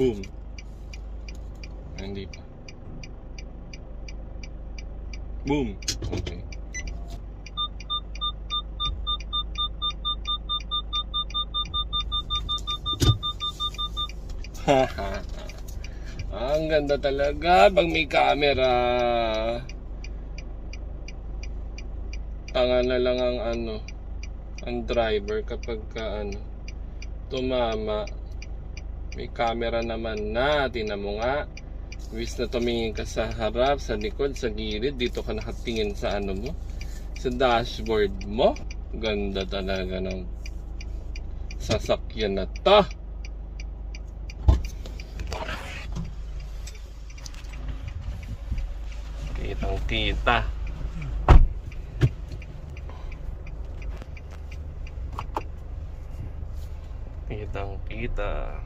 Boom. Hindi pa. Boom. Okay. Ang ganda talaga pag may camera. Tanga na lang ang ang driver kapag tumama. May camera naman na. Tingnan mo nga. Imbis na tumingin ka sa harap, sa likod, sa gilid, dito ka nakatingin sa mo, sa dashboard mo. Ganda talaga ng sasakyan na to. Kitang kita. Kitang kita.